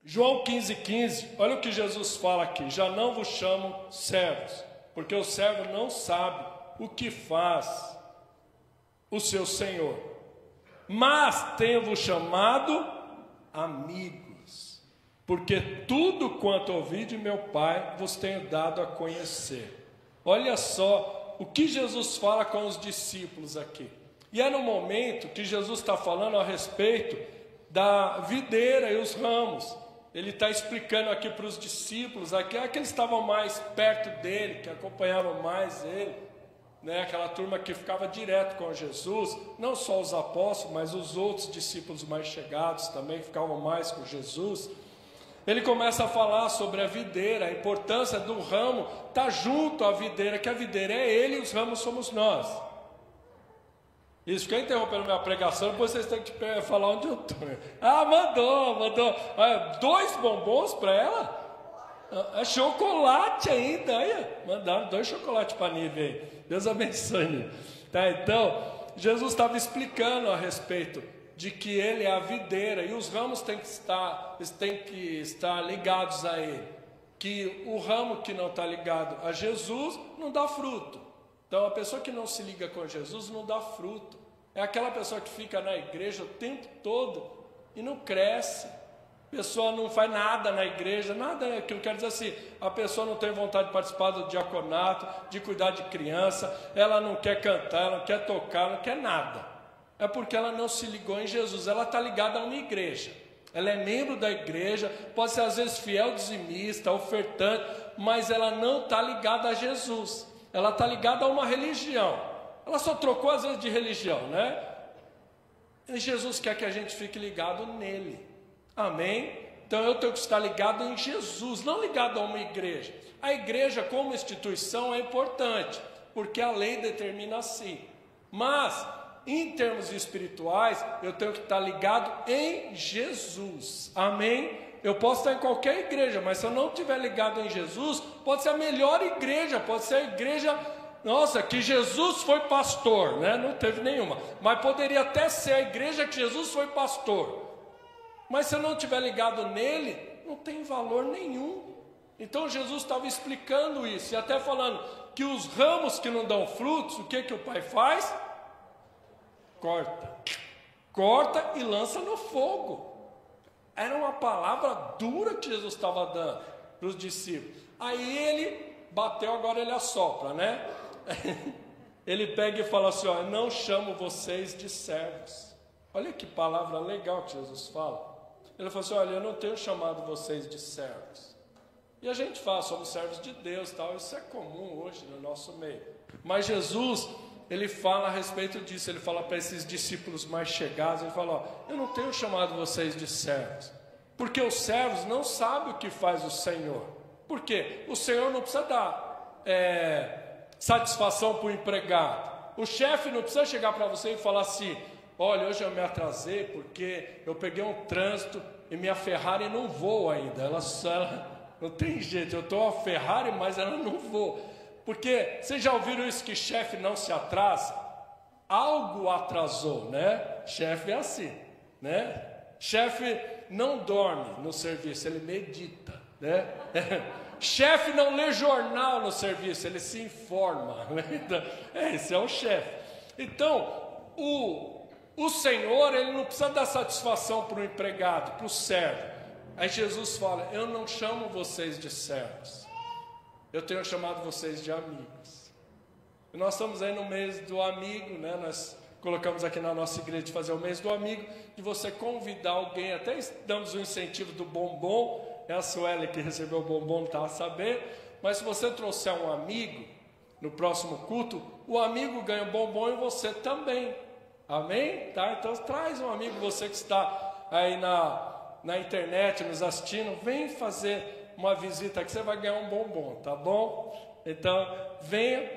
João 15,15, olha o que Jesus fala aqui: já não vos chamo servos, porque o servo não sabe o que faz o seu Senhor, mas tenho-vos chamado amigos, porque tudo quanto ouvi de meu Pai vos tenho dado a conhecer. Olha só o que Jesus fala com os discípulos aqui. E é no momento que Jesus está falando a respeito da videira e os ramos. Ele está explicando aqui para os discípulos, aqueles que estavam mais perto dele, que acompanhavam mais ele, né? Aquela turma que ficava direto com Jesus, não só os apóstolos, mas os outros discípulos mais chegados também ficavam mais com Jesus. Ele começa a falar sobre a videira, a importância do ramo estar junto à videira, que a videira é ele e os ramos somos nós. Isso, fica interrompendo minha pregação, depois vocês têm que falar onde eu estou. Ah, mandou. 2 bombons para ela? É chocolate ainda, olha. Mandaram 2 chocolates para a Nive aí. Deus abençoe. Tá, então, Jesus estava explicando a respeito de que ele é a videira e os ramos têm que estar ligados a ele. Que o ramo que não está ligado a Jesus não dá fruto. Então, a pessoa que não se liga com Jesus não dá fruto. É aquela pessoa que fica na igreja o tempo todo e não cresce. A pessoa não faz nada na igreja, nada, que eu quero dizer assim, a pessoa não tem vontade de participar do diaconato, de cuidar de criança, ela não quer cantar, ela não quer tocar, não quer nada. É porque ela não se ligou em Jesus, ela está ligada a uma igreja. Ela é membro da igreja, pode ser às vezes fiel dizimista, ofertante, mas ela não está ligada a Jesus. Ela está ligada a uma religião. Ela só trocou às vezes de religião, né? E Jesus quer que a gente fique ligado nele. Amém? Então eu tenho que estar ligado em Jesus, não ligado a uma igreja. A igreja como instituição é importante, porque a lei determina assim. Mas, em termos espirituais, eu tenho que estar ligado em Jesus. Amém? Eu posso estar em qualquer igreja, mas se eu não estiver ligado em Jesus, pode ser a melhor igreja, pode ser a igreja, nossa, que Jesus foi pastor, né? Não teve nenhuma, mas poderia até ser a igreja que Jesus foi pastor. Mas se eu não estiver ligado nele, não tem valor nenhum. Então Jesus estava explicando isso, e até falando que os ramos que não dão frutos, o que o Pai faz? Corta e lança no fogo. Era uma palavra dura que Jesus estava dando para os discípulos. Aí ele bateu, agora ele assopra, né? Ele pega e fala assim, ó, não chamo vocês de servos. Olha que palavra legal que Jesus fala. Ele falou assim, olha, eu não tenho chamado vocês de servos. E a gente fala, somos servos de Deus, tal. Isso é comum hoje no nosso meio. Mas Jesus, ele fala a respeito disso, ele fala para esses discípulos mais chegados, ele fala, ó, eu não tenho chamado vocês de servos, porque os servos não sabem o que faz o Senhor. Por quê? O Senhor não precisa dar satisfação para o empregado. O chefe não precisa chegar para você e falar assim, olha, hoje eu me atrasei porque eu peguei um trânsito e minha Ferrari não voa ainda, ela não tem jeito, eu estou a Ferrari, mas ela não voa. Porque vocês já ouviram isso, que chefe não se atrasa? Algo atrasou, né? Chefe é assim, né? Chefe não dorme no serviço, ele medita, né? Chefe não lê jornal no serviço, ele se informa, né? Então, esse é o chefe. Então, o Senhor, ele não precisa dar satisfação para o empregado, para o servo. Aí Jesus fala, eu não chamo vocês de servos, eu tenho chamado vocês de amigos. E nós estamos aí no mês do amigo, né? Nós colocamos aqui na nossa igreja de fazer o mês do amigo, de você convidar alguém, até damos o incentivo do bombom. É a Sueli que recebeu o bombom, não estava sabendo. Mas se você trouxer um amigo no próximo culto, o amigo ganha um bombom e você também. Amém? Tá? Então traz um amigo, você que está aí na internet, nos assistindo, vem fazer uma visita que você vai ganhar um bombom, tá bom? Então, venha.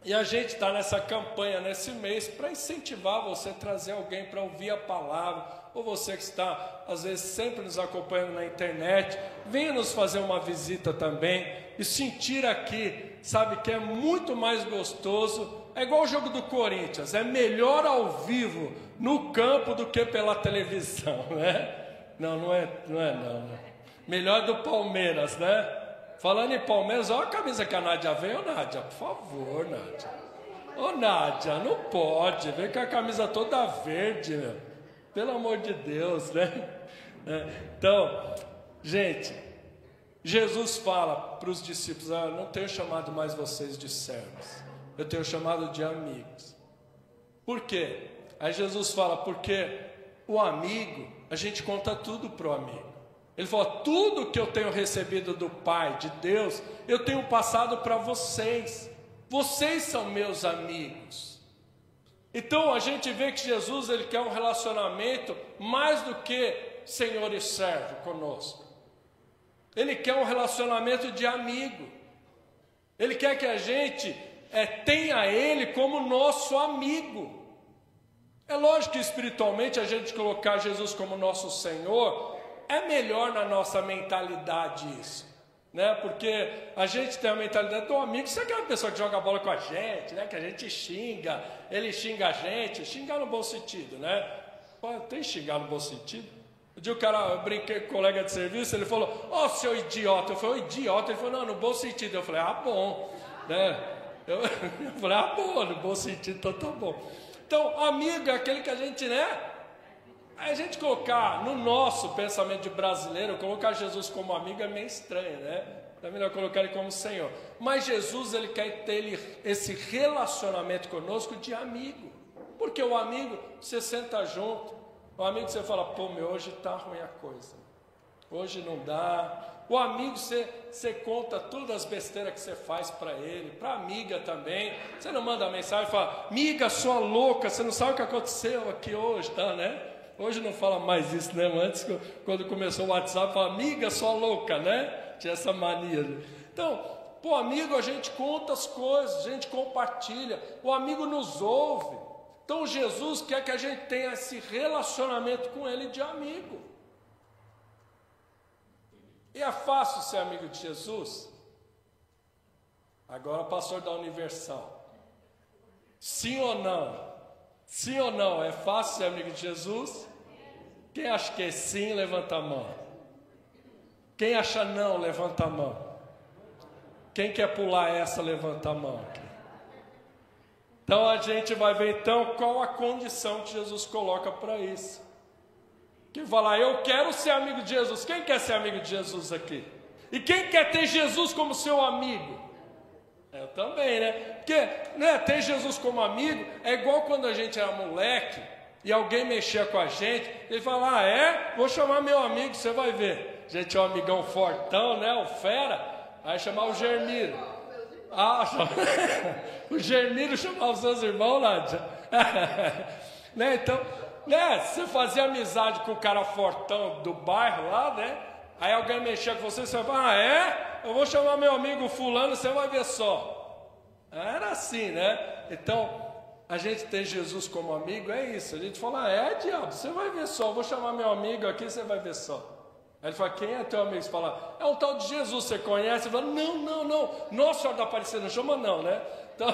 E a gente está nessa campanha, nesse mês, para incentivar você a trazer alguém para ouvir a palavra, ou você que está, às vezes, sempre nos acompanhando na internet, venha nos fazer uma visita também, e sentir aqui, sabe, que é muito mais gostoso. É igual o jogo do Corinthians, é melhor ao vivo, no campo, do que pela televisão, né? Não, não é não. Melhor do Palmeiras, né? Falando em Palmeiras, olha a camisa que a Nádia veio. Ô Nádia, por favor, Nádia. Ô Nádia, não pode. Vem com a camisa toda verde, meu. Pelo amor de Deus, né? Então, gente, Jesus fala para os discípulos: eu não tenho chamado mais vocês de servos, eu tenho chamado de amigos. Por quê? Aí Jesus fala: porque o amigo, a gente conta tudo para o amigo. Ele fala: tudo que eu tenho recebido do Pai, de Deus, eu tenho passado para vocês. Vocês são meus amigos. Então a gente vê que Jesus, ele quer um relacionamento mais do que senhor e servo conosco. Ele quer um relacionamento de amigo. Ele quer que a gente tenha ele como nosso amigo. É lógico que espiritualmente a gente colocar Jesus como nosso Senhor é melhor na nossa mentalidade isso, né? Porque a gente tem a mentalidade do amigo. Você é aquela pessoa que joga bola com a gente, né? Que a gente xinga, ele xinga a gente, xingar no bom sentido, né? Tem xingar no bom sentido. Um dia o cara, eu brinquei com um colega de serviço, ele falou: ó, seu idiota. Eu falei: idiota? Ele falou: não, no bom sentido. Eu falei: ah, bom, né? Eu falei: ah, bom, no bom sentido, então tá bom. Então, amigo é aquele que a gente, né? A gente colocar no nosso pensamento de brasileiro, colocar Jesus como amigo é meio estranho, né? É melhor colocar ele como Senhor. Mas Jesus, ele quer ter esse relacionamento conosco de amigo. Porque o amigo, você senta junto. O amigo, você fala: pô, meu, hoje está ruim a coisa. Hoje não dá. O amigo, você conta todas as besteiras que você faz para ele. Para a amiga também. Você não manda mensagem e fala: amiga, sua louca, você não sabe o que aconteceu aqui hoje, tá, né? Hoje não fala mais isso, né? Antes, quando começou o WhatsApp, fala: amiga, sua louca, né? Tinha essa mania. Então, o amigo, a gente conta as coisas, a gente compartilha. O amigo nos ouve. Então Jesus quer que a gente tenha esse relacionamento com ele de amigo. E é fácil ser amigo de Jesus? Agora, pastor da Universal, sim ou não? Sim ou não? É fácil ser amigo de Jesus? Quem acha que é sim, levanta a mão. Quem acha não, levanta a mão. Quem quer pular essa, levanta a mão. Então a gente vai ver então qual a condição que Jesus coloca para isso. Que fala: eu quero ser amigo de Jesus. Quem quer ser amigo de Jesus aqui? E quem quer ter Jesus como seu amigo? Eu também, né? Porque, né, ter Jesus como amigo é igual quando a gente era moleque e alguém mexia com a gente. Ele fala: ah, é? Vou chamar meu amigo, você vai ver. A gente é um amigão fortão, né? O fera. Aí chamar o Germiro. Ah, o Germiro chamava os seus irmãos, Nádia. Né? Então, né, você fazia amizade com o cara fortão do bairro lá, né? Aí alguém mexia com você, você fala: ah, é? Eu vou chamar meu amigo fulano, você vai ver só. Era assim, né? Então, a gente ter Jesus como amigo é isso. A gente fala: ah, é, diabo, você vai ver só. Eu vou chamar meu amigo aqui, você vai ver só. Aí ele fala: quem é teu amigo? Você fala: é um tal de Jesus, você conhece? Ele fala: não. Nossa Senhora da Aparecida, não chama não, né? Então,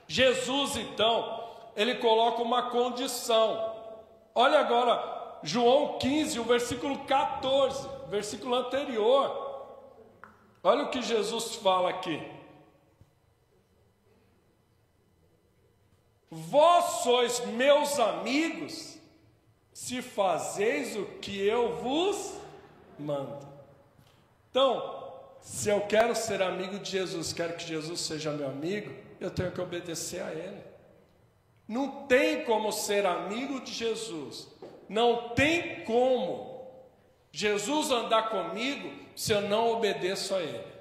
Jesus, então, ele coloca uma condição. Olha agora, João 15, o versículo 14, versículo anterior. Olha o que Jesus fala aqui. Vós sois meus amigos, se fazeis o que eu vos mando. Então, se eu quero ser amigo de Jesus, quero que Jesus seja meu amigo, eu tenho que obedecer a Ele. Não tem como ser amigo de Jesus. Não tem como Jesus andar comigo se eu não obedeço a Ele.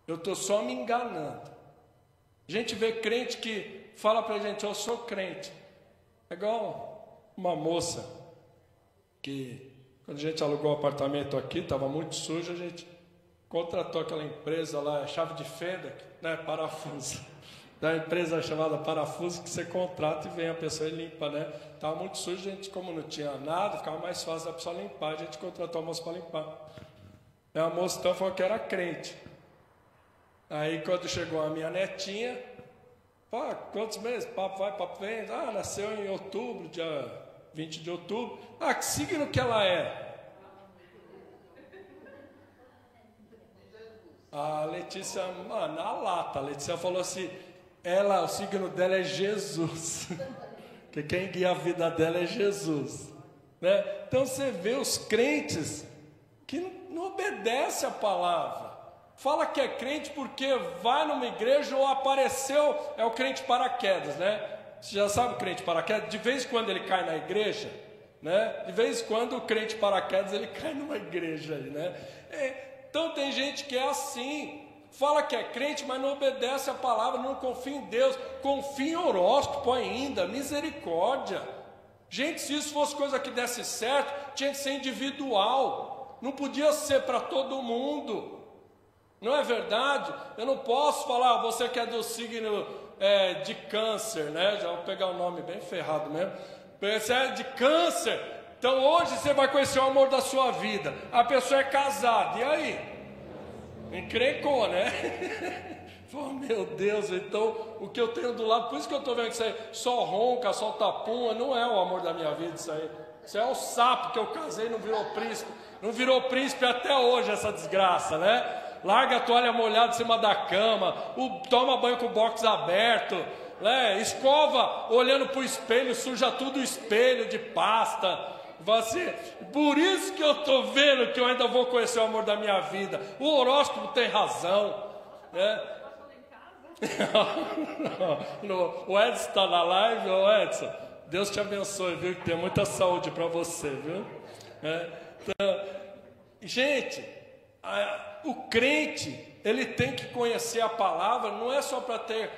Eu estou só me enganando. A gente vê crente que fala para a gente: eu sou crente. É igual uma moça que, quando a gente alugou o apartamento aqui, estava muito sujo, a gente contratou aquela empresa lá, chave de fenda, né, parafuso. Da empresa chamada Parafuso, que você contrata e vem a pessoa e limpa, né? Estava muito sujo, a gente, como não tinha nada, ficava mais fácil da pessoa limpar, a gente contratou a moça para limpar. E a moça então falou que era crente. Aí quando chegou a minha netinha, Pá, quantos meses? Papo vai, papo vem. Ah, nasceu em outubro, dia 20 de outubro. Ah, que signo que ela é? A Letícia, na lata, a Letícia falou assim, o signo dela é Jesus. Porque quem guia a vida dela é Jesus. Né? Então você vê os crentes que não obedecem a palavra. Fala que é crente porque vai numa igreja ou apareceu, é o crente paraquedas, né? Você já sabe o crente paraquedas? De vez em quando ele cai na igreja, né? De vez em quando o crente paraquedas ele cai numa igreja aí, né? Então tem gente que é assim, fala que é crente, mas não obedece a palavra, não confia em Deus, confia em horóscopo ainda, misericórdia. Gente, se isso fosse coisa que desse certo, tinha que ser individual, não podia ser para todo mundo. Não é verdade? Eu não posso falar, você que é do signo de câncer, né? Já vou pegar o nome bem ferrado mesmo. Você é de câncer, então hoje você vai conhecer o amor da sua vida. A pessoa é casada, e aí? Encrencou, né? Oh, meu Deus, então o que eu tenho do lado, por isso que eu estou vendo que isso aí só ronca, só tapuma, não é o amor da minha vida isso aí. Isso é o sapo que eu casei e não virou príncipe. Não virou príncipe até hoje essa desgraça, né? Larga a toalha molhada em cima da cama, toma banho com o box aberto, né? Escova olhando para o espelho, suja tudo o espelho de pasta. Você, por isso que eu estou vendo que eu ainda vou conhecer o amor da minha vida. O horóscopo tem razão, né? O Edson está na live, ô Edson, Deus te abençoe, viu? Que tem muita saúde para você, viu? Então, gente, o crente, ele tem que conhecer a palavra, não é só para ter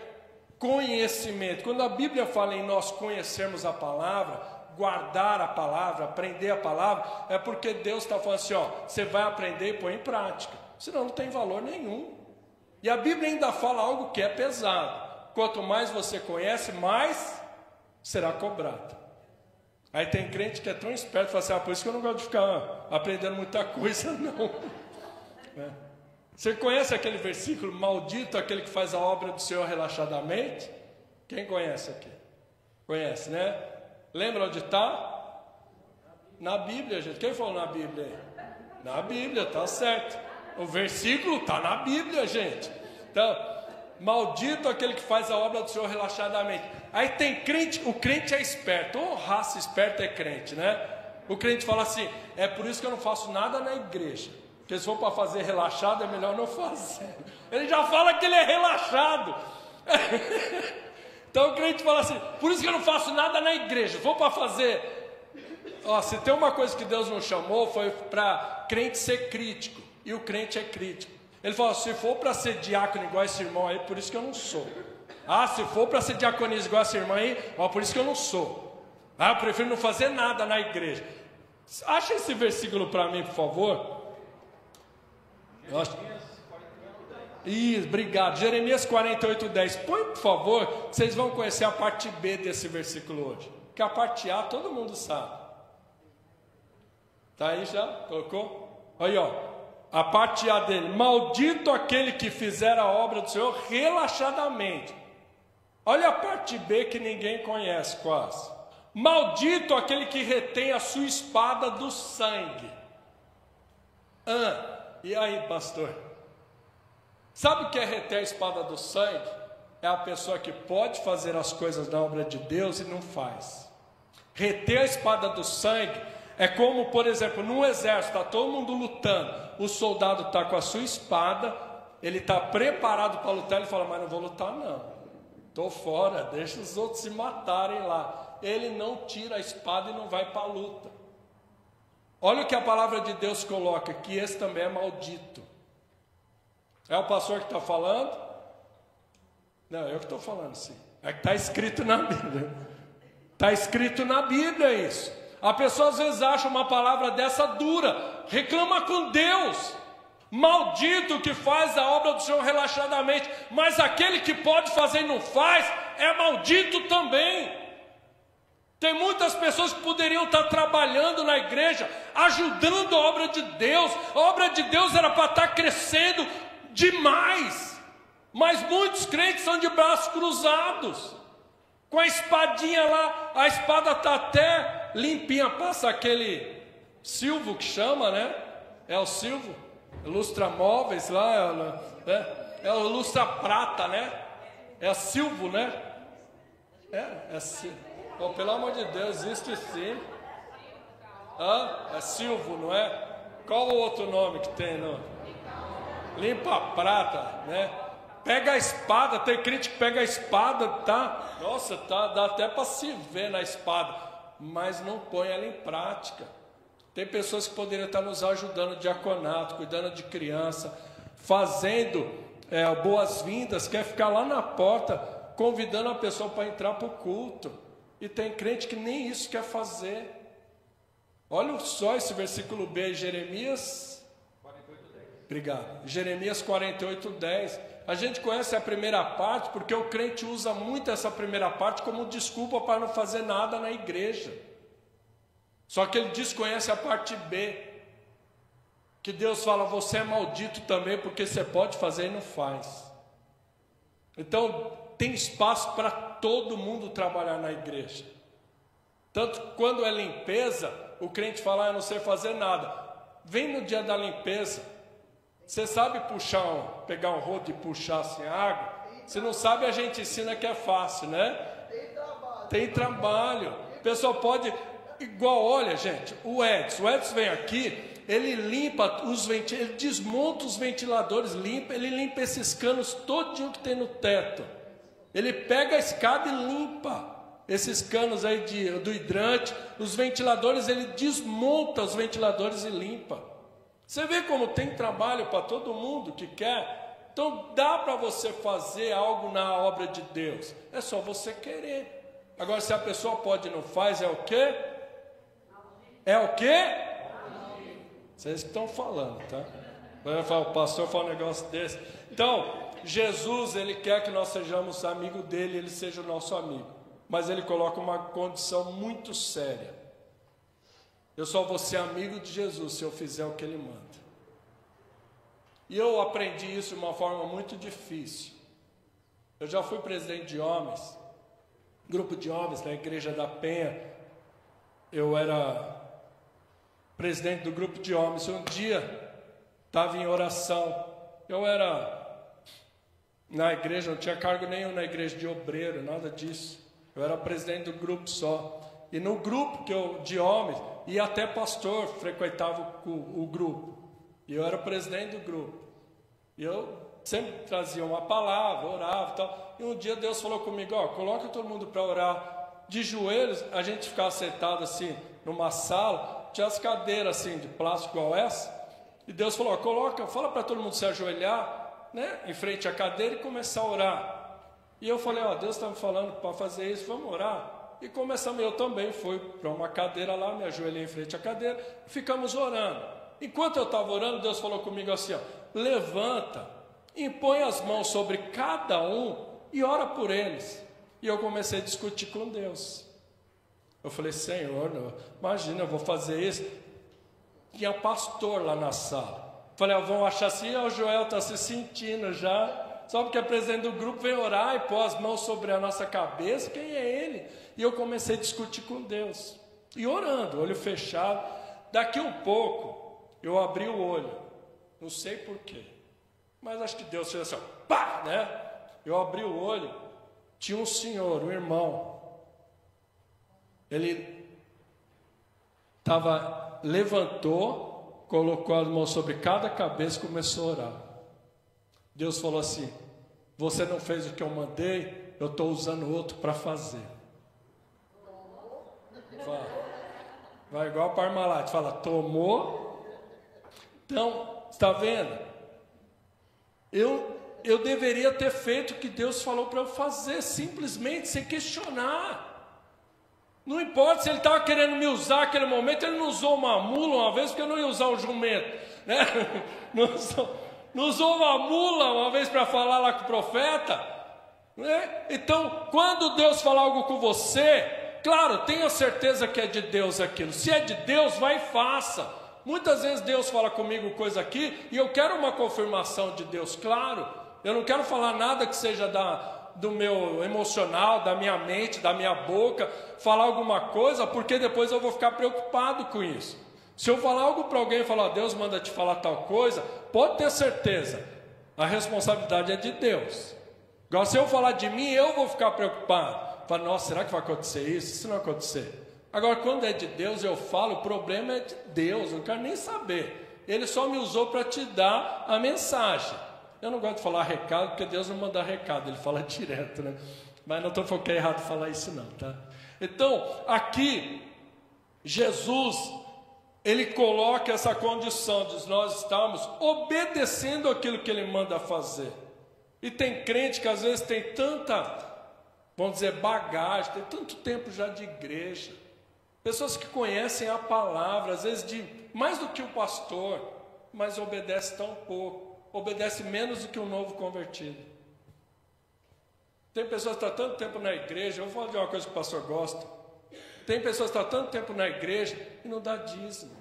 conhecimento. Quando a Bíblia fala em nós conhecermos a palavra, guardar a palavra, aprender a palavra, é porque Deus está falando assim, ó, você vai aprender e põe em prática, senão não tem valor nenhum. E a Bíblia ainda fala algo que é pesado, quanto mais você conhece, mais será cobrado. Aí tem crente que é tão esperto, fala assim, por isso que eu não gosto de ficar aprendendo muita coisa, não. Você conhece aquele versículo, maldito aquele que faz a obra do Senhor relaxadamente? Quem conhece aqui? Conhece, né? Lembra onde está? Na Bíblia, gente. Quem falou na Bíblia aí? Na Bíblia, tá certo. O versículo está na Bíblia, gente. Então, maldito aquele que faz a obra do Senhor relaxadamente. Aí tem crente, o crente é esperto. Raça esperta é crente, né? O crente fala assim, é por isso que eu não faço nada na igreja. Porque se for para fazer relaxado, é melhor não fazer. Ele já fala que ele é relaxado. Então o crente fala assim, por isso que eu não faço nada na igreja. Se for para fazer... se tem uma coisa que Deus nos chamou, foi para crente ser crítico. E o crente é crítico. Ele falou, se for para ser diácono igual esse irmão aí, por isso que eu não sou. Se for para ser diaconisa igual essa irmã aí, por isso que eu não sou. Eu prefiro não fazer nada na igreja. Acha esse versículo para mim, por favor. Isso, obrigado. Jeremias 48:10. Põe, por favor, vocês vão conhecer a parte B desse versículo hoje. Porque a parte A todo mundo sabe. Tá aí já? Colocou? Aí, ó. A parte A dele. Maldito aquele que fizer a obra do Senhor relaxadamente. Olha a parte B que ninguém conhece quase. Maldito aquele que retém a sua espada do sangue. E aí, pastor? Sabe o que é reter a espada do sangue? É a pessoa que pode fazer as coisas na obra de Deus e não faz. Reter a espada do sangue é como, por exemplo, num exército, está todo mundo lutando. O soldado está com a sua espada, ele está preparado para lutar, ele fala, mas não vou lutar não. Estou fora, deixa os outros se matarem lá. Ele não tira a espada e não vai para a luta. Olha o que a palavra de Deus coloca, que esse também é maldito. É o pastor que está falando? Não, eu que estou falando, sim. É que está escrito na Bíblia. Está escrito na Bíblia isso. A pessoa às vezes acha uma palavra dessa dura, reclama com Deus. Maldito que faz a obra do Senhor relaxadamente, mas aquele que pode fazer e não faz, é maldito também. Tem muitas pessoas que poderiam estar trabalhando na igreja, ajudando a obra de Deus. A obra de Deus era para estar crescendo demais. Mas muitos crentes são de braços cruzados, com a espadinha lá, a espada está até limpinha, passa aquele silvo que chama, né? É o silvo, lustra-móveis lá, é o lustra-prata, né? É silvo, né? É silvo. Oh, pelo amor de Deus, existe sim. É silvo, não é? Qual o outro nome que tem? Não? Limpa-prata, né? Pega a espada, tem crente que pega a espada, tá? Nossa, tá, dá até para se ver na espada, mas não põe ela em prática. Tem pessoas que poderiam estar nos ajudando no diaconato, cuidando de criança, fazendo boas-vindas, quer ficar lá na porta, convidando a pessoa para entrar para o culto. E tem crente que nem isso quer fazer. Olha só esse versículo B, Jeremias 48:10. Obrigado. Jeremias 48:10. A gente conhece a primeira parte porque o crente usa muito essa primeira parte como desculpa para não fazer nada na igreja. Só que ele desconhece a parte B, que Deus fala, você é maldito também porque você pode fazer e não faz. Então tem espaço para todo mundo trabalhar na igreja. Tanto quando é limpeza, o crente fala, eu não sei fazer nada. Vem no dia da limpeza. Você sabe pegar um rodo e puxar assim a água? Se não sabe, a gente ensina que é fácil, né? Tem trabalho. O pessoal pode, igual, olha gente, o Edson vem aqui, ele limpa os ventiladores, ele desmonta os ventiladores, ele limpa esses canos todinho que tem no teto. Ele pega a escada e limpa esses canos aí do hidrante, os ventiladores, ele desmonta os ventiladores e limpa. Você vê como tem trabalho para todo mundo que quer? Então dá para você fazer algo na obra de Deus, é só você querer. Agora se a pessoa pode e não faz, é o quê? É o quê? Vocês que estão falando, tá? O pastor fala um negócio desse. Então, Jesus, ele quer que nós sejamos amigos dele, ele seja o nosso amigo. Mas ele coloca uma condição muito séria. Eu só vou ser amigo de Jesus se eu fizer o que ele manda. E eu aprendi isso de uma forma muito difícil. Eu já fui presidente de homens, grupo de homens na Igreja da Penha. Eu era presidente do grupo de homens. Um dia, estava em oração. Eu era na igreja, não tinha cargo nenhum na igreja de obreiro, nada disso. Eu era presidente do grupo só. E no grupo de homens, e até pastor frequentava o grupo. E eu era presidente do grupo. E eu sempre trazia uma palavra, orava e tal. E um dia Deus falou comigo, coloca todo mundo para orar de joelhos. A gente ficava sentado assim, numa sala, tinha as cadeiras assim, de plástico igual essa. E Deus falou, fala para todo mundo se ajoelhar, né, em frente à cadeira e começar a orar. E eu falei, Deus está me falando para fazer isso, vamos orar. E começamos, eu também fui para uma cadeira lá, me ajoelhei em frente à cadeira, e ficamos orando. Enquanto eu estava orando, Deus falou comigo assim, levanta, impõe as mãos sobre cada um e ora por eles. E eu comecei a discutir com Deus. Eu falei, Senhor, imagina, eu vou fazer isso. Tinha pastor lá na sala. Falei, vão achar assim, o Joel está se sentindo já. Só porque é presidente do grupo, vem orar e pôr as mãos sobre a nossa cabeça, quem é ele? E eu comecei a discutir com Deus. E orando, olho fechado. Daqui um pouco, eu abri o olho. Não sei porquê. Mas acho que Deus fez assim, pá, né? Eu abri o olho. Tinha um senhor, um irmão. Ele levantou, colocou as mãos sobre cada cabeça e começou a orar. Deus falou assim, você não fez o que eu mandei, eu estou usando outro para fazer. Vai igual a Parmalat, fala, tomou. Então, está vendo? Eu deveria ter feito o que Deus falou para eu fazer, simplesmente, sem questionar. Não importa se ele estava querendo me usar naquele momento, ele não usou uma mula uma vez, porque eu não ia usar o jumento, né? Não usou uma mula uma vez para falar lá com o profeta, né? Então, quando Deus falar algo com você, claro, tenha certeza que é de Deus aquilo. Se é de Deus, vai e faça. Muitas vezes Deus fala comigo coisa aqui e eu quero uma confirmação de Deus, claro. Eu não quero falar nada que seja do meu emocional, da minha mente, da minha boca, falar alguma coisa, porque depois eu vou ficar preocupado com isso. Se eu falar algo para alguém e falar, Deus manda te falar tal coisa, pode ter certeza, a responsabilidade é de Deus. Agora, se eu falar de mim, eu vou ficar preocupado. Falar, nossa, será que vai acontecer isso? Se não acontecer. Agora, quando é de Deus, eu falo, o problema é de Deus, eu não quero nem saber. Ele só me usou para te dar a mensagem. Eu não gosto de falar recado, porque Deus não manda recado, Ele fala direto, né? Mas não estou falando que é errado falar isso não, tá? Então, aqui, Jesus, Ele coloca essa condição de nós estarmos obedecendo aquilo que Ele manda fazer. E tem crente que às vezes tem tanta, vamos dizer, bagagem, tem tanto tempo já de igreja. Pessoas que conhecem a palavra, às vezes mais do que o pastor, mas obedece tão pouco. Obedece menos do que um novo convertido. Tem pessoas que estão tanto tempo na igreja, eu vou falar de uma coisa que o pastor gosta. Tem pessoas que estão tanto tempo na igreja e não dá dízimo.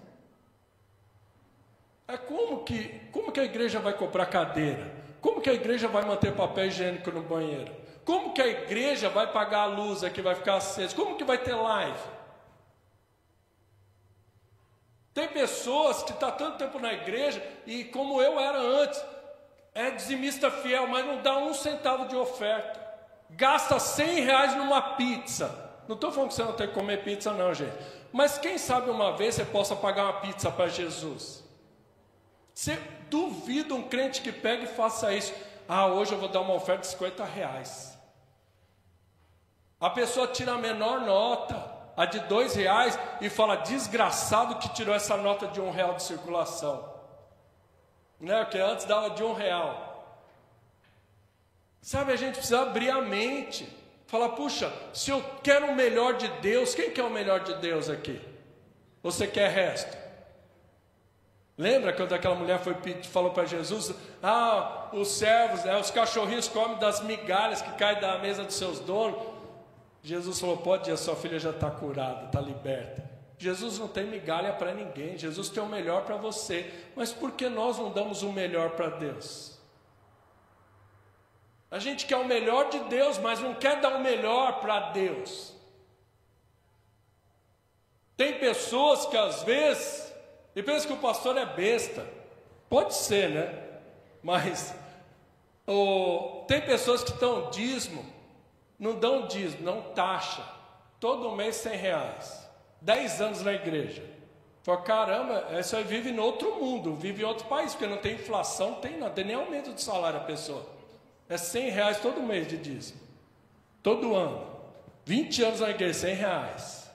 Como que a igreja vai comprar cadeira? Como que a igreja vai manter papel higiênico no banheiro? Como que a igreja vai pagar a luz aqui, vai ficar acesa? Como que vai ter live? Tem pessoas que estão tanto tempo na igreja e como eu era antes, é dizimista fiel, mas não dá um centavo de oferta. Gasta R$100 numa pizza. Não estou falando que você não tem que comer pizza não, gente. Mas quem sabe uma vez você possa pagar uma pizza para Jesus. Você duvida um crente que pega e faça isso. Hoje eu vou dar uma oferta de R$50. A pessoa tira a menor nota, a de R$2, e fala, desgraçado que tirou essa nota de R$1 de circulação. Né? Porque antes dava de R$1. Sabe, a gente precisa abrir a mente. Falar, puxa, se eu quero o melhor de Deus, quem quer o melhor de Deus aqui? Você quer resto? Lembra quando aquela mulher falou para Jesus, os servos, os cachorrinhos comem das migalhas que caem da mesa dos seus donos. Jesus falou, pode ir, a sua filha já está curada, está liberta. Jesus não tem migalha para ninguém, Jesus tem o melhor para você. Mas por que nós não damos o melhor para Deus? A gente quer o melhor de Deus, mas não quer dar o melhor para Deus. Tem pessoas que às vezes, e pensa que o pastor é besta, pode ser, né? Mas tem pessoas que dão dízimo, não dão dízimo, não taxa, todo mês R$100, 10 anos na igreja. Fala, caramba, essa aí vive em outro mundo, vive em outro país, porque não tem inflação, não tem nem aumento de salário a pessoa. É R$100 todo mês de dízimo, todo ano, 20 anos na igreja, R$100.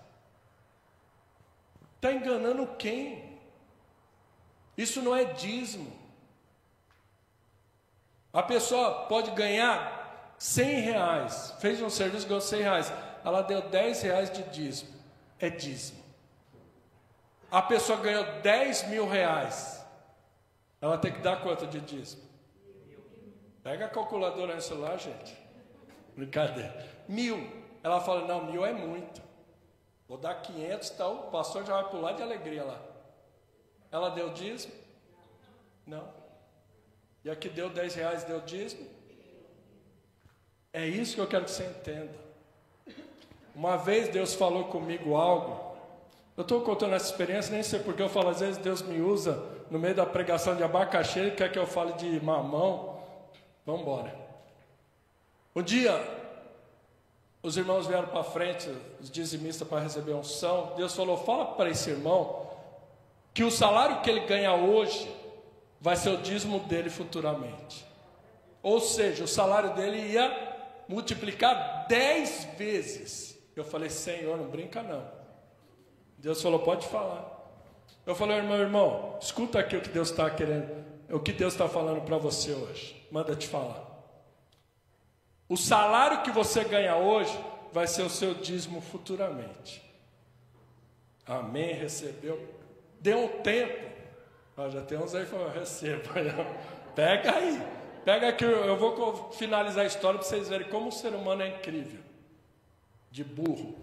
Está enganando quem? Isso não é dízimo. A pessoa pode ganhar R$100, fez um serviço, ganhou R$100, ela deu R$10 de dízimo, é dízimo. A pessoa ganhou R$10.000, ela tem que dar quanto de dízimo? Pega a calculadora no celular, gente. Brincadeira. 1.000. Ela fala, não, 1.000 é muito. Vou dar 500, então o pastor já vai pular de alegria lá. Ela deu dízimo? Não. E a que deu R$10 deu dízimo? É isso que eu quero que você entenda. Uma vez Deus falou comigo algo. Eu estou contando essa experiência, nem sei porque eu falo, às vezes Deus me usa no meio da pregação de abacaxi, Ele quer que eu fale de mamão. Vamos embora. Um dia, os irmãos vieram para frente, os dizimistas, para receber unção. Deus falou, fala para esse irmão que o salário que ele ganha hoje vai ser o dízimo dele futuramente. Ou seja, o salário dele ia multiplicar 10 vezes. Eu falei, Senhor, não brinca não. Deus falou, pode falar. Eu falei, meu irmão, escuta aqui o que Deus está querendo, o que Deus está falando para você hoje. Manda te falar. O salário que você ganha hoje vai ser o seu dízimo futuramente. Amém, recebeu. Deu um tempo. Já tem uns aí que falam, receba. Pega aí. Pega que eu vou finalizar a história para vocês verem como o ser humano é incrível. De burro.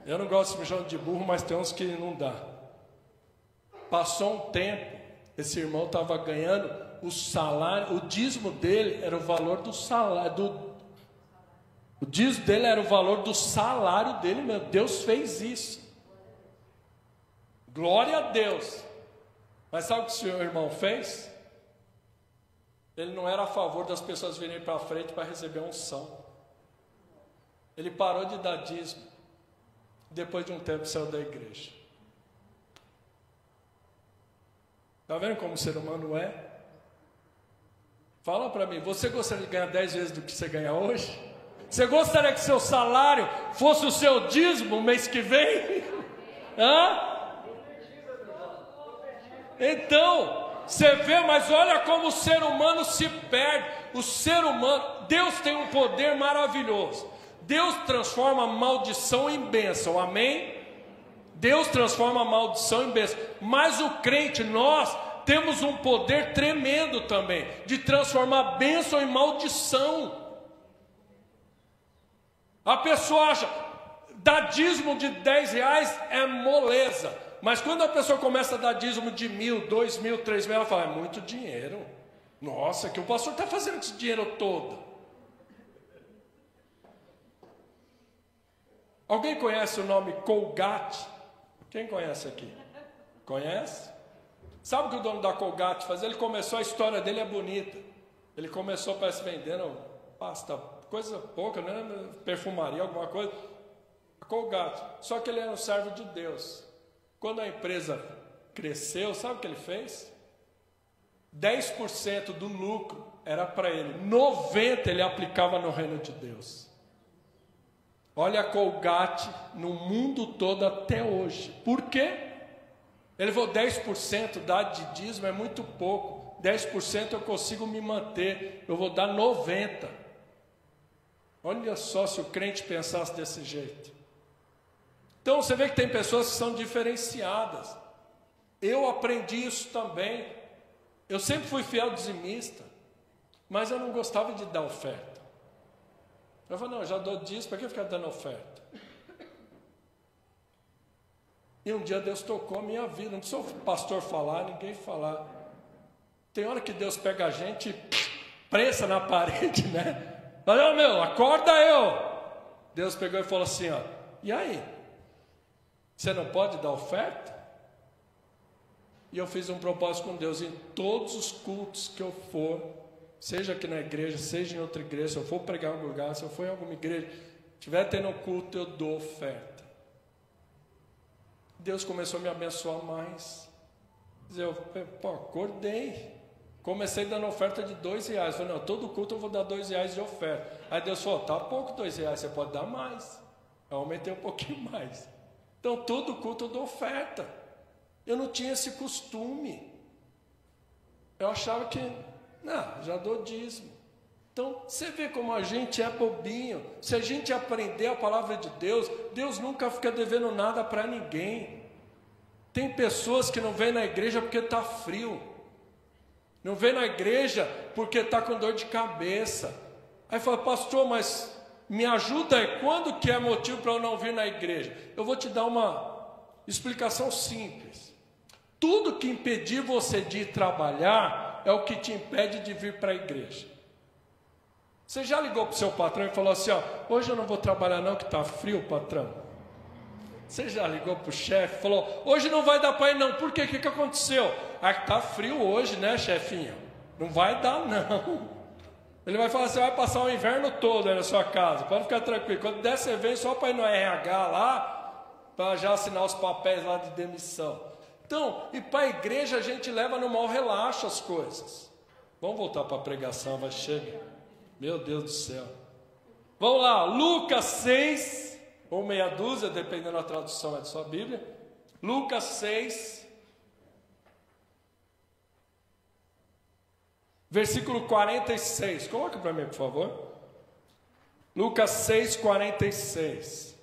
Eu não gosto de me chamar de burro, mas tem uns que não dá. Passou um tempo, Esse irmão estava ganhando o salário, o dízimo dele era o valor do salário, o dízimo dele era o valor do salário dele mesmo. Deus fez isso. Glória a Deus. Mas sabe o que o seu irmão fez? Ele não era a favor das pessoas virem para frente para receber unção. Ele parou de dar dízimo. Depois de um tempo saiu da igreja. Está vendo como o ser humano é? Fala para mim, você gostaria de ganhar 10 vezes do que você ganha hoje? Você gostaria que seu salário fosse o seu dízimo mês que vem? Hã? Então, você vê, mas olha como o ser humano se perde. O ser humano, Deus tem um poder maravilhoso. Deus transforma a maldição em bênção, amém? Deus transforma a maldição em bênção. Mas o crente, nós temos um poder tremendo também, de transformar bênção em maldição. A pessoa acha, dar dízimo de 10 reais é moleza. Mas quando a pessoa começa a dar dízimo de 1.000, 2.000, 3.000, ela fala, é muito dinheiro. Nossa, que o pastor está fazendo esse dinheiro todo. Alguém conhece o nome Colgate? Quem conhece aqui? Conhece? Sabe o que o dono da Colgate faz? Ele começou, a história dele é bonita. Ele começou, parece, vendendo pasta, coisa pouca, né? Perfumaria, alguma coisa. Colgate. Só que ele era um servo de Deus. Quando a empresa cresceu, sabe o que ele fez? 10% do lucro era para ele. 90% ele aplicava no reino de Deus. Olha a Colgate no mundo todo até hoje. Por quê? Ele falou, 10% dar de dízimo é muito pouco. 10% eu consigo me manter. Eu vou dar 90%. Olha só se o crente pensasse desse jeito. Então você vê que tem pessoas que são diferenciadas. Eu aprendi isso também. Eu sempre fui fiel dizimista, mas eu não gostava de dar oferta. Eu falei, não, eu já dou dízimo, para que ficar dando oferta? E um dia Deus tocou a minha vida. Não precisa o pastor falar, ninguém falar. Tem hora que Deus pega a gente e prensa na parede, né? Fala, meu, acorda eu. Deus pegou e falou assim, ó, e aí? Você não pode dar oferta? E eu fiz um propósito com Deus, em todos os cultos que eu for, seja aqui na igreja, seja em outra igreja, se eu for pregar em algum lugar, se eu for em alguma igreja, estiver tendo um culto, eu dou oferta. Deus começou a me abençoar mais. Eu acordei. Comecei dando oferta de R$2. Falei, não, todo culto eu vou dar R$2 de oferta. Aí Deus falou, tá pouco R$2, você pode dar mais. Eu aumentei um pouquinho mais. Então, todo culto eu dou oferta. Eu não tinha esse costume. Eu achava que, não, já dou dízimo. Então, você vê como a gente é bobinho. Se a gente aprender a palavra de Deus, Deus nunca fica devendo nada para ninguém. Tem pessoas que não vêm na igreja porque está frio. Não vêm na igreja porque está com dor de cabeça. Aí fala, pastor, mas me ajuda aí, quando que é motivo para eu não vir na igreja? Eu vou te dar uma explicação simples. Tudo que impedir você de ir trabalhar é o que te impede de vir para a igreja. Você já ligou para o seu patrão e falou assim, ó, hoje eu não vou trabalhar não, que está frio, patrão? Você já ligou para o chefe e falou, hoje não vai dar para ir não, por quê? O que aconteceu? Ah, que está frio hoje, né, chefinho? Não vai dar não. Ele vai falar, você vai passar o inverno todo aí na sua casa, pode ficar tranquilo. Quando der, você vem só para ir no RH lá, para já assinar os papéis lá de demissão. Então, e para a igreja a gente leva no mau relaxo as coisas. Vamos voltar para a pregação, vai chegar. Meu Deus do céu. Vamos lá, Lucas 6, ou meia dúzia, dependendo da tradução da sua Bíblia. Lucas 6, versículo 46. Coloca para mim, por favor. Lucas 6, 46.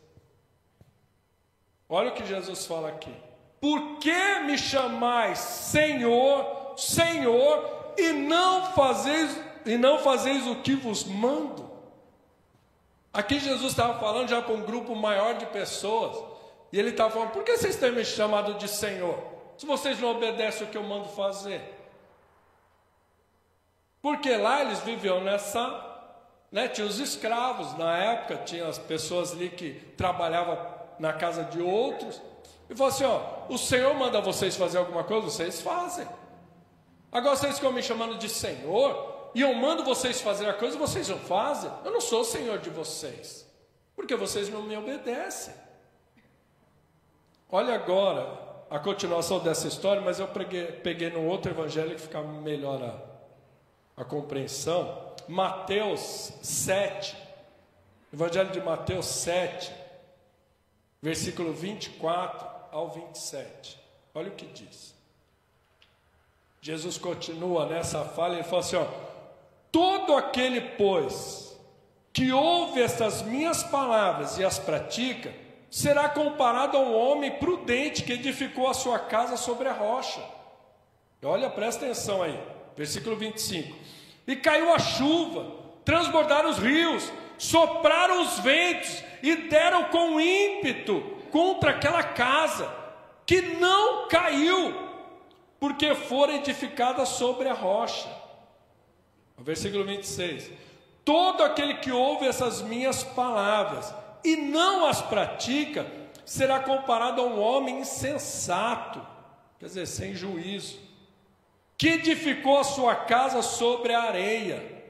Olha o que Jesus fala aqui. Por que me chamais Senhor, Senhor, e não fazeis o que vos mando? Aqui Jesus estava falando já para um grupo maior de pessoas. E ele estava falando, por que vocês têm me chamado de Senhor? se vocês não obedecem o que eu mando fazer? Porque lá eles viviam tinha os escravos, na época tinha as pessoas ali que trabalhavam na casa de outros, e falou assim, o Senhor manda vocês fazer alguma coisa, vocês fazem. Agora vocês ficam me chamando de Senhor, e eu mando vocês fazer a coisa, vocês não fazem. Eu não sou o Senhor de vocês, porque vocês não me obedecem. Olha agora a continuação dessa história, mas eu peguei num outro evangelho que fica melhor a compreensão. Mateus 7, Evangelho de Mateus 7, versículo 24 ao 27. Olha o que diz. Jesus continua nessa fala, ele fala assim, todo aquele, pois, que ouve estas minhas palavras e as pratica, será comparado a um homem prudente que edificou a sua casa sobre a rocha. Olha, presta atenção aí, versículo 25. E caiu a chuva, transbordaram os rios, sopraram os ventos e deram com ímpeto contra aquela casa, que não caiu, porque fora edificada sobre a rocha. Versículo 26. Todo aquele que ouve essas minhas palavras e não as pratica, será comparado a um homem insensato, quer dizer, sem juízo, que edificou a sua casa sobre a areia,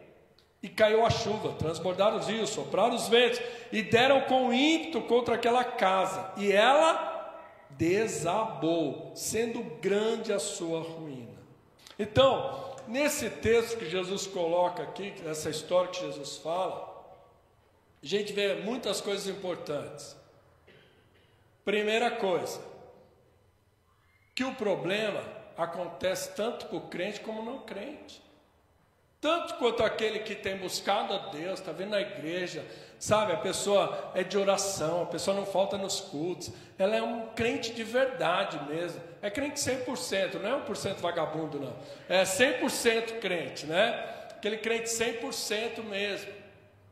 e caiu a chuva, transbordaram os rios, sopraram os ventos, e deram com ímpeto contra aquela casa, e ela desabou, sendo grande a sua ruína. Então, nesse texto que Jesus coloca aqui, nessa história que Jesus fala, a gente vê muitas coisas importantes. Primeira coisa, que o problema acontece tanto para o crente como não crente. Tanto quanto aquele que tem buscado a Deus, está vindo na igreja, sabe, a pessoa é de oração, a pessoa não falta nos cultos, ela é um crente de verdade mesmo, é crente 100%, não é 1% vagabundo não, é 100% crente, né? Aquele crente 100% mesmo.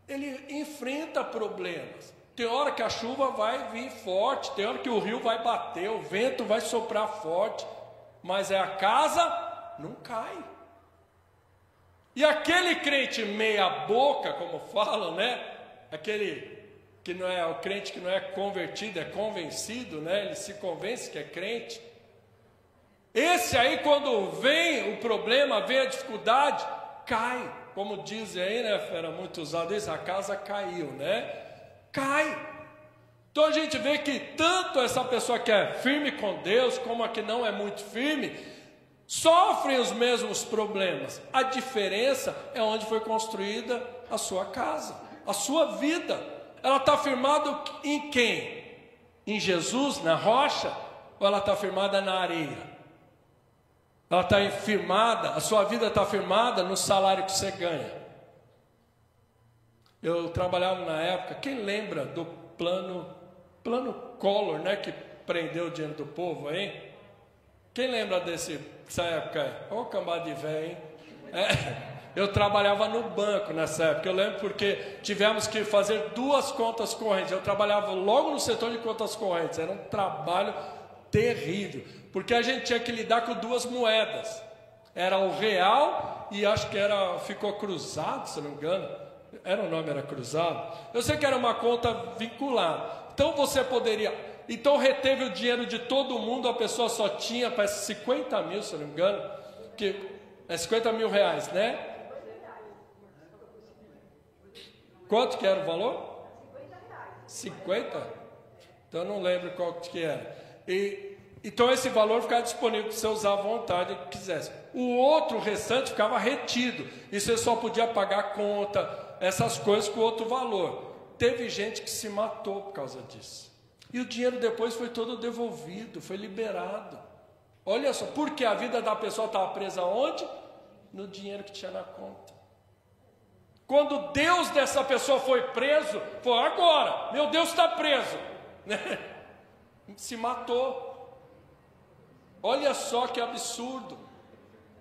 Ele enfrenta problemas. Tem hora que a chuva vai vir forte, tem hora que o rio vai bater, o vento vai soprar forte, mas a casa não cai. E aquele crente meia boca, como falam, né? Aquele que não é o crente que não é convertido, é convencido, né? Ele se convence que é crente. Esse aí, quando vem o problema, vem a dificuldade, cai. Como dizem aí, né? Era muito usado isso, a casa caiu, né? Cai. Então a gente vê que tanto essa pessoa que é firme com Deus, como a que não é muito firme, sofrem os mesmos problemas. A diferença é onde foi construída a sua casa, a sua vida. Ela está firmada em quem? Em Jesus, na rocha? Ou ela está firmada na areia? Ela está firmada, a sua vida está firmada no salário que você ganha. Eu trabalhava na época, quem lembra do plano Collor, né, que prendeu o dinheiro do povo aí? Quem lembra dessa época aí? Ô, cambada de velho, hein? Eu trabalhava no banco nessa época, eu lembro porque tivemos que fazer 2 contas correntes. Eu trabalhava logo no setor de contas correntes, era um trabalho terrível, porque a gente tinha que lidar com 2 moedas, era o real e acho que ficou cruzado, se não me engano, o nome era cruzado, eu sei que era uma conta vinculada, então você poderia, então reteve o dinheiro de todo mundo, a pessoa só tinha, parece 50 mil, se não me engano, que é 50 mil reais, né? Quanto que era o valor? 50? Então eu não lembro qual que era. Então esse valor ficava disponível para você usar à vontade que quisesse. O outro restante ficava retido. E você só podia pagar a conta, essas coisas com outro valor. Teve gente que se matou por causa disso. E o dinheiro depois foi todo devolvido, foi liberado. Olha só, porque a vida da pessoa estava presa onde? No dinheiro que tinha na conta. Quando Deus dessa pessoa foi preso, foi agora, meu Deus está preso, né? Se matou. Olha só que absurdo.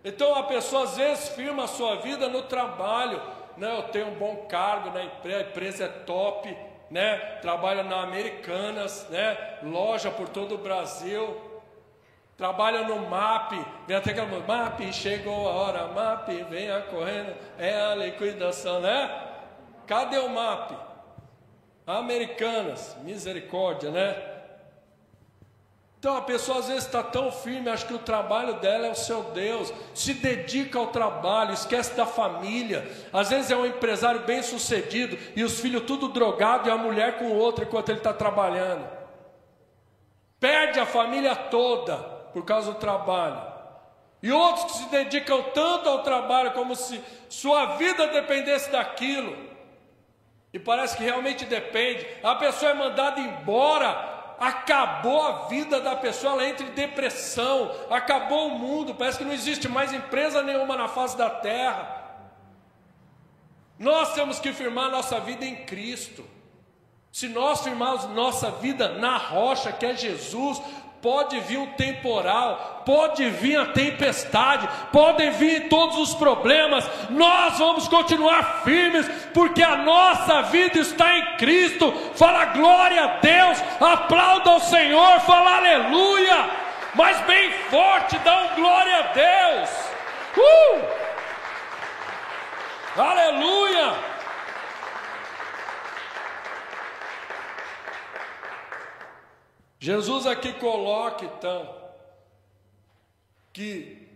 Então a pessoa às vezes firma a sua vida no trabalho, né? Eu tenho um bom cargo na empresa, a empresa é top, né? Trabalho na Americanas, né? Loja por todo o Brasil. trabalha no MAP, vem até aquela música, MAP, chegou a hora, MAP, venha correndo, é a liquidação, né? Cadê o MAP? Americanas, misericórdia, né? Então a pessoa às vezes está tão firme, acha que o trabalho dela é o seu Deus, se dedica ao trabalho, esquece da família. Às vezes é um empresário bem sucedido e os filhos tudo drogado e a mulher com o outro enquanto ele está trabalhando. Perde a família toda por causa do trabalho. E outros que se dedicam tanto ao trabalho como se sua vida dependesse daquilo. E parece que realmente depende. A pessoa é mandada embora. Acabou a vida da pessoa, ela entra em depressão, acabou o mundo, parece que não existe mais empresa nenhuma na face da terra. Nós temos que firmar nossa vida em Cristo. Se nós firmarmos nossa vida na rocha que é Jesus, pode vir um temporal, pode vir a tempestade, podem vir todos os problemas, nós vamos continuar firmes, porque a nossa vida está em Cristo. Fala glória a Deus, aplauda ao Senhor, fala aleluia, mas bem forte, dá um glória a Deus. Aleluia. Jesus aqui coloca então que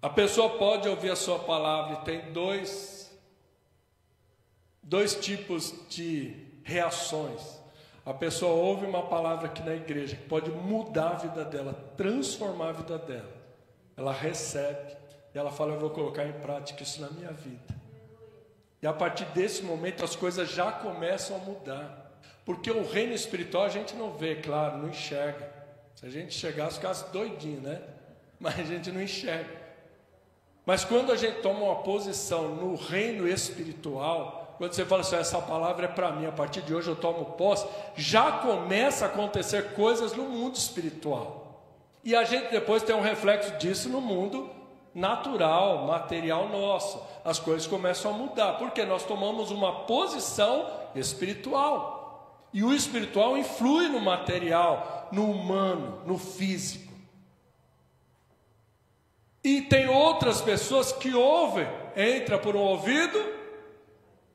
a pessoa pode ouvir a sua palavra e tem dois tipos de reações. A pessoa ouve uma palavra aqui na igreja que pode mudar a vida dela, transformar a vida dela. Ela recebe e ela fala: eu vou colocar em prática isso na minha vida. E a partir desse momento as coisas já começam a mudar. Porque o reino espiritual a gente não vê, claro, não enxerga. Se a gente chegasse, ficasse doidinho, né? Mas a gente não enxerga. Mas quando a gente toma uma posição no reino espiritual, quando você fala assim, essa palavra é para mim, a partir de hoje eu tomo posse, já começa a acontecer coisas no mundo espiritual. E a gente depois tem um reflexo disso no mundo natural, material nosso. As coisas começam a mudar, porque nós tomamos uma posição espiritual. E o espiritual influi no material, no humano, no físico. E tem outras pessoas que ouvem, entra por um ouvido,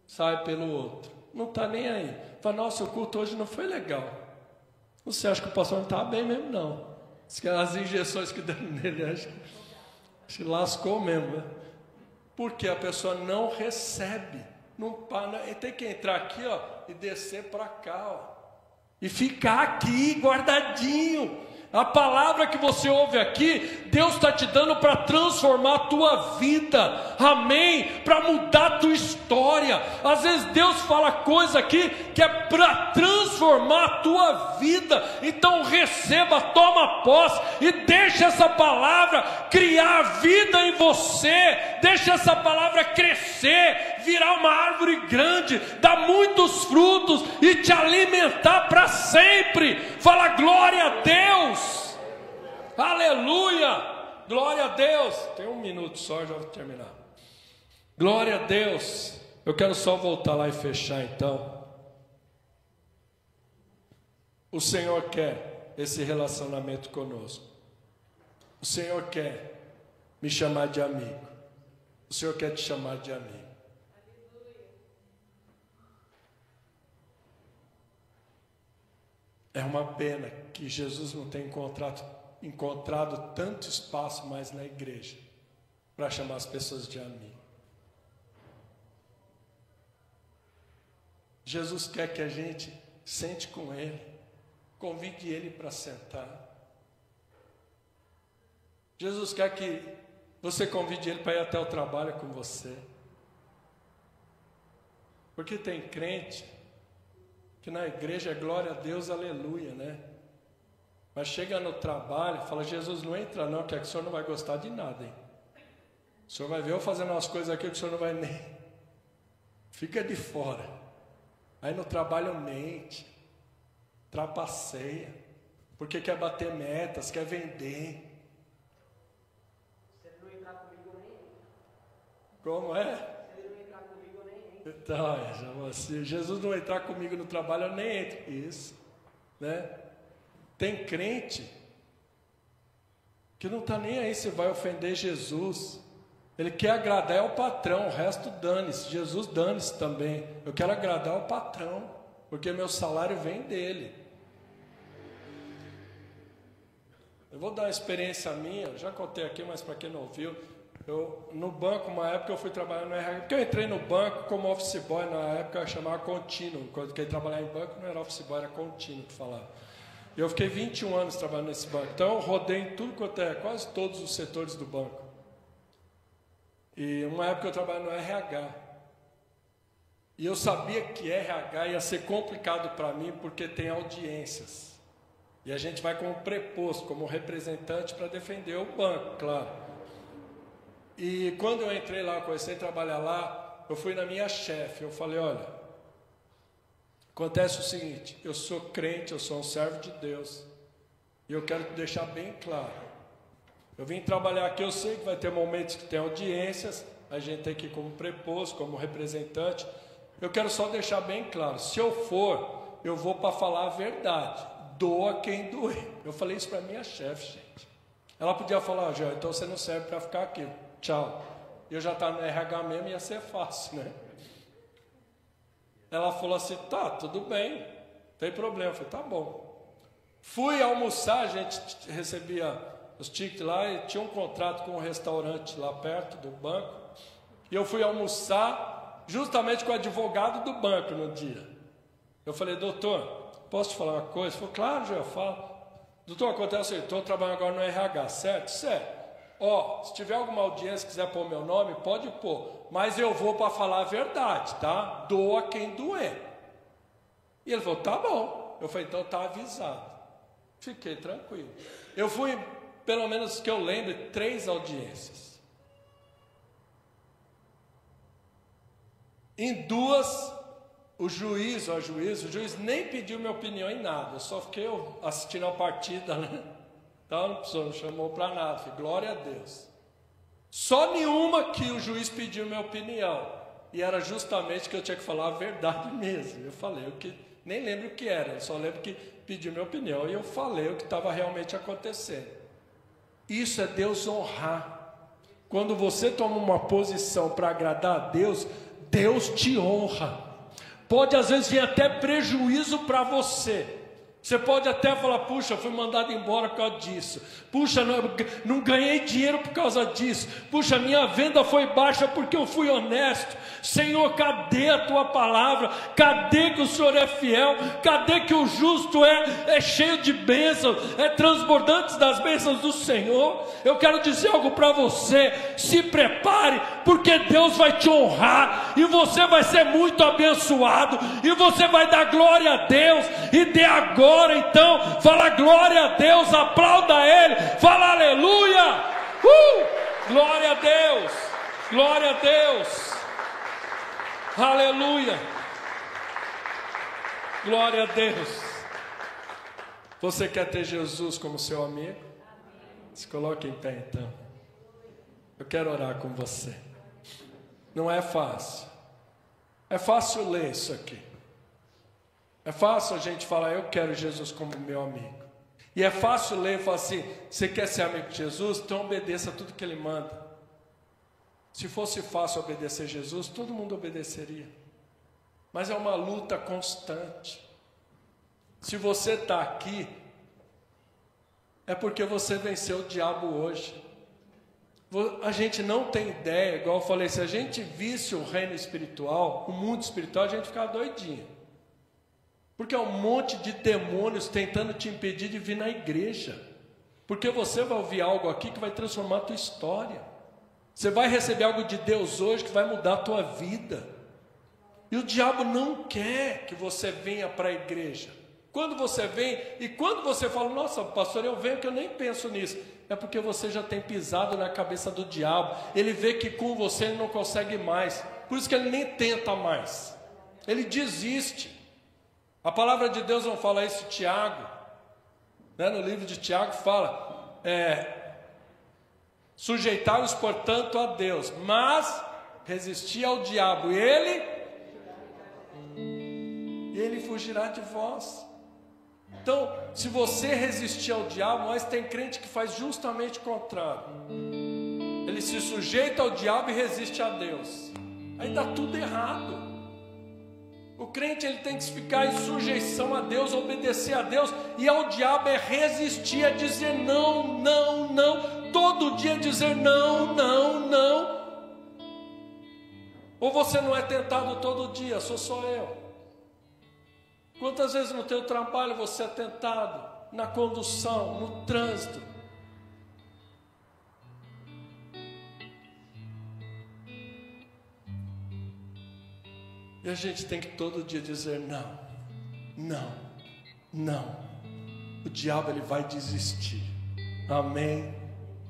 sai pelo outro. Não está nem aí. Fala, nossa, o culto hoje não foi legal. Você acha que o pastor não estava bem mesmo, não. As injeções que deram nele, acho que lascou mesmo. Né? Porque a pessoa não recebe. Não, tem que entrar aqui, ó, e descer para cá, ó, e ficar aqui guardadinho. A palavra que você ouve aqui, Deus está te dando para transformar a tua vida, amém? Para mudar a tua história. Às vezes Deus fala coisa aqui que é para transformar a tua vida. Então receba, toma posse e deixa essa palavra criar vida em você. Deixa essa palavra crescer, virar uma árvore grande, dar muitos frutos e te alimentar para sempre. Fala glória a Deus. Aleluia, glória a Deus. Tem um minuto só, já vou terminar. Glória a Deus. Eu quero só voltar lá e fechar então. O Senhor quer esse relacionamento conosco. O Senhor quer me chamar de amigo. O Senhor quer te chamar de amigo. É uma pena que Jesus não tenha encontrado tanto espaço mais na igreja para chamar as pessoas de amigo. Jesus quer que a gente sente com Ele, convide Ele para sentar. Jesus quer que você convide Ele para ir até o trabalho com você. Porque tem crente que na igreja é glória a Deus, aleluia, né? Mas chega no trabalho e fala, Jesus, não entra não, que o senhor não vai gostar de nada, hein? O senhor vai ver eu fazendo umas coisas aqui que o senhor não vai nem... Fica de fora. Aí no trabalho mente, trapaceia, porque quer bater metas, quer vender. Se ele não entrar comigo, nem entra. Como é? Se ele não entrar comigo, nem entra. Então, se Jesus não entrar comigo no trabalho, eu nem entro. Isso, né? Tem crente que não está nem aí se vai ofender Jesus. Ele quer agradar é o patrão, o resto dane-se. Jesus dane-se também. Eu quero agradar o patrão, porque meu salário vem dele. Eu vou dar uma experiência minha, já contei aqui, mas para quem não ouviu, no banco, uma época eu fui trabalhar no RH, porque eu entrei no banco como office boy, na época eu chamava contínuo, quando quem trabalhava em banco não era office boy, era contínuo que falava. Eu fiquei 21 anos trabalhando nesse banco, então eu rodei em tudo quanto é, quase todos os setores do banco. E uma época eu trabalhava no RH, e eu sabia que RH ia ser complicado para mim, porque tem audiências. E a gente vai como preposto, como representante para defender o banco, claro. E quando eu entrei lá, comecei a trabalhar lá, eu fui na minha chefe, eu falei, olha, acontece o seguinte, eu sou crente, eu sou um servo de Deus, e eu quero te deixar bem claro, eu vim trabalhar aqui, eu sei que vai ter momentos que tem audiências, a gente tem que ir como preposto, como representante, eu quero só deixar bem claro, se eu for, eu vou para falar a verdade, doa quem doer. Eu falei isso para minha chefe, gente. Ela podia falar, Joel, então você não serve para ficar aqui, tchau. Eu já estava no RH mesmo, ia ser fácil, né? Ela falou assim, tá, tudo bem, não tem problema. Eu falei, tá bom. Fui almoçar, a gente recebia os tickets lá e tinha um contrato com um restaurante lá perto do banco. E eu fui almoçar justamente com o advogado do banco no dia. Eu falei, doutor, posso te falar uma coisa? Ele falou, claro, Joel, fala. Doutor, acontece, eu estou trabalhando agora no RH, certo? Certo. Ó, se tiver alguma audiência, quiser pôr meu nome, pode pôr. Mas eu vou para falar a verdade, tá? Doa quem doer. E ele falou, tá bom. Eu falei, então tá avisado. Fiquei tranquilo. Eu fui, pelo menos que eu lembre, 3 audiências. Em 2... O juiz nem pediu minha opinião em nada, eu só fiquei assistindo a partida, né? Então não chamou para nada, falei, glória a Deus. Só nenhuma que o juiz pediu minha opinião, e era justamente que eu tinha que falar a verdade mesmo. Eu falei o que, nem lembro o que era, eu só lembro que pediu minha opinião, e eu falei o que estava realmente acontecendo. Isso é Deus honrar. Quando você toma uma posição para agradar a Deus, Deus te honra. Pode às vezes vir até prejuízo para você. Você pode até falar, puxa, fui mandado embora por causa disso. Puxa, não ganhei dinheiro por causa disso. Puxa, minha venda foi baixa porque eu fui honesto. Senhor, cadê a tua palavra? Cadê que o Senhor é fiel? Cadê que o justo é cheio de bênçãos? É transbordante das bênçãos do Senhor? Eu quero dizer algo para você. Se prepare, porque Deus vai te honrar. E você vai ser muito abençoado. E você vai dar glória a Deus. E dê agora. Então, fala glória a Deus, aplauda Ele, fala aleluia, glória a Deus, glória a Deus, aleluia, glória a Deus. Você quer ter Jesus como seu amigo? Se coloque em pé então. Eu quero orar com você. Não é fácil, é fácil ler isso aqui. É fácil a gente falar, eu quero Jesus como meu amigo. E é fácil ler e falar assim, você quer ser amigo de Jesus? Então obedeça tudo que Ele manda. Se fosse fácil obedecer Jesus, todo mundo obedeceria. Mas é uma luta constante. Se você está aqui, é porque você venceu o diabo hoje. A gente não tem ideia, igual eu falei, se a gente visse o reino espiritual, o mundo espiritual, a gente ficava doidinho. Porque é um monte de demônios tentando te impedir de vir na igreja. Porque você vai ouvir algo aqui que vai transformar a tua história. Você vai receber algo de Deus hoje que vai mudar a tua vida. E o diabo não quer que você venha para a igreja. Quando você vem, e quando você fala, nossa pastor, eu venho que eu nem penso nisso. É porque você já tem pisado na cabeça do diabo. Ele vê que com você ele não consegue mais. Por isso que ele nem tenta mais. Ele desiste. A palavra de Deus não fala isso, Tiago, né? No livro de Tiago fala, sujeitai-vos portanto a Deus, mas resistir ao diabo, e ele fugirá de vós. Então, se você resistir ao diabo, mas tem crente que faz justamente o contrário. Ele se sujeita ao diabo e resiste a Deus. Aí dá tudo errado. O crente ele tem que ficar em sujeição a Deus, obedecer a Deus, e ao diabo é resistir, é dizer não, não, não, todo dia dizer não, não, não. Ou você não é tentado todo dia, sou só eu. Quantas vezes no teu trabalho você é tentado? Na condução, no trânsito. E a gente tem que todo dia dizer não, não, não. O diabo ele vai desistir. Amém?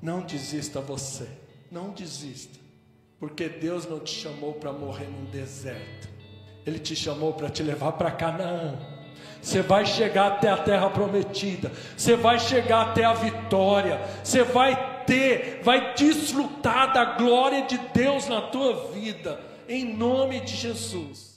Não desista você, não desista. Porque Deus não te chamou para morrer num deserto. Ele te chamou para te levar para Canaã. Você vai chegar até a terra prometida. Você vai chegar até a vitória. Você vai desfrutar da glória de Deus na tua vida. Em nome de Jesus.